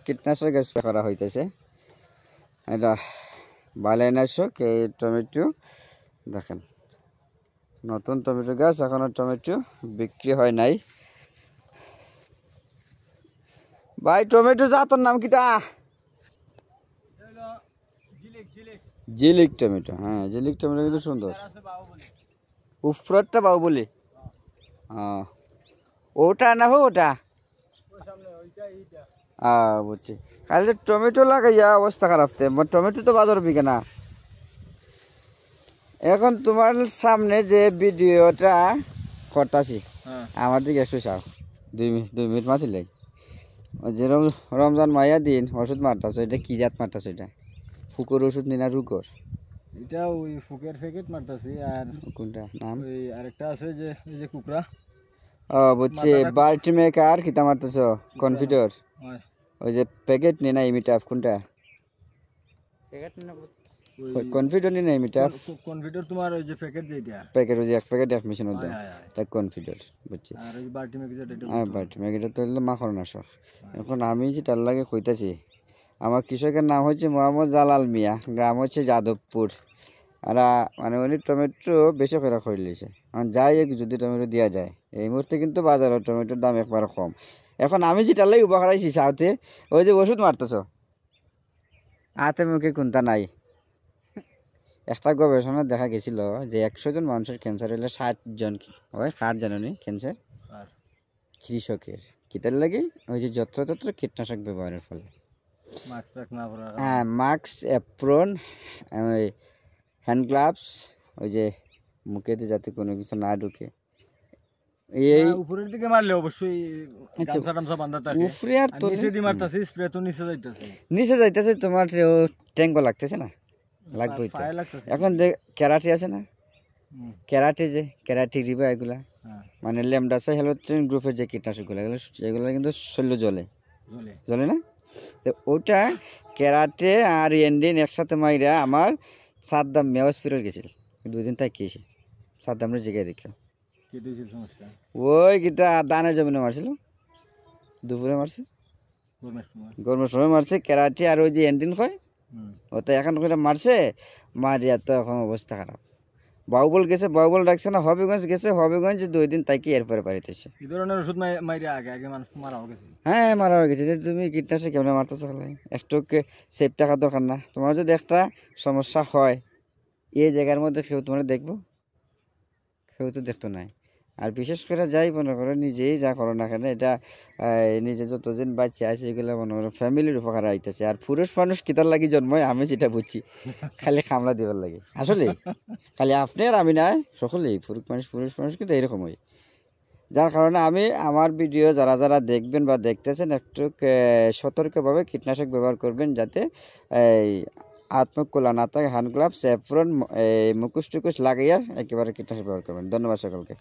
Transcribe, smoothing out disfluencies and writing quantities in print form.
কীটনাশক স্প্রে করা হইতেছে, এটা বালাইনাশক। এই টমেটো দেখেন, নতুন টমেটো গাছ, এখনো টমেটো বিক্রি হয় নাই। ভাই টমেটো জাতর নাম কিটা? জিলিক টমেটো। হ্যাঁ, জিলিক টমেটো কিন্তু সুন্দর। উপরটা বাহুবলি। হ্যাঁ, ওটা না হো ওটা। বুঝছি। কালকে টমেটো লাগাইয়া অবস্থা খারাপ। টমেটো তো বাজার বিকে না। এখন তোমার সামনে যে ভিডিওটা করতেছি, আমার দিকে একটু চাও। 2 মিনিট মাতিলে যে রমজান মাইয়া দিন ওষুধ মারতাছ, এটা কি জাত মারতাছ? এটা ফুকুর ওষুধ নি না রুকর? এটা ওই ফুকের প্যাকেট মারতাছি। আর কোনটা নাম? ওই আরেকটা আছে যে এই যে কুকরা। বুঝছি। বাল্টি মেকার কিতা মারতাছ? কনফিডর। ওই যে প্যাকেট নি না ইমিটাফ? কোনটা প্যাকেট নি না? কনফিডর নি না ইমিটাফ? কনফিডর তোমার ওই যে প্যাকেট যেটা প্যাকেট, ওই যে এক প্যাকেট এক মেশিন দাও, এটা কনফিডর। বুঝছি। আর ওই বাল্টি মেকার যেটা, বাল্টি মেকার তো হলো মাখন নাশক। এখন আমি যেটার লাগে কইতাছি, আমার কৃষকের নাম হচ্ছে মোহাম্মদ জালাল মিয়া, গ্রাম হচ্ছে যাদবপুর। আর মানে উনি টমেটো বেশি করে খরিদ লিছে। যাই যদি টমেটো দেওয়া যায়, এই মুহূর্তে কিন্তু বাজারে টমেটোর দাম একবার কম। এখন আমি যেটার লাগে উপকার আইছি সাথে, ওই যে ওষুধ মারতেছ, হাতে মুখে কোনটা নাই। একটা গবেষণা দেখা গেছিল যে 100 জন মানুষের ক্যান্সার হলে 60 জন হয়, 60 জানি ক্যান্সার কৃষকের। কিতার লাগে? ওই যে যত্রতত্র কীটনাশক ব্যবহারের ফলে। হ্যাঁ, মাস্ক, অ্যাপ্রন, ওই হ্যান্ড গ্লাভস, ওই যে মুখেতে যাতে কোনো কিছু না ঢুকে। এই উপরের দিকে মারলে অবশ্যই গামছা টামছা বাঁধা থাকে। উপরে আর তো নিচে দিয়ে মারতাছি, স্প্রে তো নিচে যাইতাছে। নিচে যাইতেছে, তোমার ও ট্যাঙ্কও লাগতেছে না? লাগবে তো। এখন যে ক্যারাটি আছে না, ক্যারাটি, যে ক্যারাটি রিবা, এগুলা মানে ল্যামডাসা হেলোট্রিন গ্রুপের যে কীটনাশকগুলো, এগুলো কিন্তু শৈল্য জ্বলে না? তো ওটা ক্যারাটে আর এন্ডিন একসাথে মাইরা আমার সাদ্দাম মেয়া হসপিটাল গেছিল 2 দিন তাই খেয়েছি। সাদ্দামের জায়গায় দেখো ওই গীতা দানের জমিনে মারছিল, দুপুরে মারছে, গরমের সময় মারছে ক্যারাটে আর ওই যে এন্ডিন হয়, ওটা এখন করে মারছে। মারিয়া তো এখন অবস্থা খারাপ। বাহুবল গেছে, বাহুবল ডাকছে না, হবিগঞ্জ গেছে, হবিগঞ্জ 2 দিন তাইকে এরপরে বাড়িতেছে। এই ধরনের ওষুধ মাইরা আগে মানুষ মারা গেছে। হ্যাঁ, মারা হয়ে গেছে। যে তুমি কীটনাশক কেমন মারতেছো? একটু সেফ থাকার দরকার না? তোমার যদি একটা সমস্যা হয়, এই জায়গার মধ্যে কেউ তোমার দেখবো? কেউ তো দেখতো নাই। আর বিশেষ করে যাই মনে করো, নিজেই যা করো না কেন, এটা নিজে যতদিন বাচ্চা আছে এগুলো মনে করো ফ্যামিলির উপকার আইতেছে। আর পুরুষ মানুষ কিতার লাগি জন্ময় আমি যেটা বুঝছি, খালি খামলা দিবার লাগে। আসলে খালি আপনি আর আমি নাই, সকলেই পুরুষ মানুষ কিন্তু এইরকম হয়। যার কারণে আমি আমার ভিডিও যারা যারা দেখবেন বা দেখতেছেন, একটু সতর্কভাবে কীটনাশক ব্যবহার করবেন, যাতে এই হাত-মুখ খোলা না থাকে। হ্যান্ড গ্লাভস, অ্যাপ্রন, মুখোশ টুকুশ লাগাইয়া একেবারে কীটনাশক ব্যবহার করবেন। ধন্যবাদ সকলকে।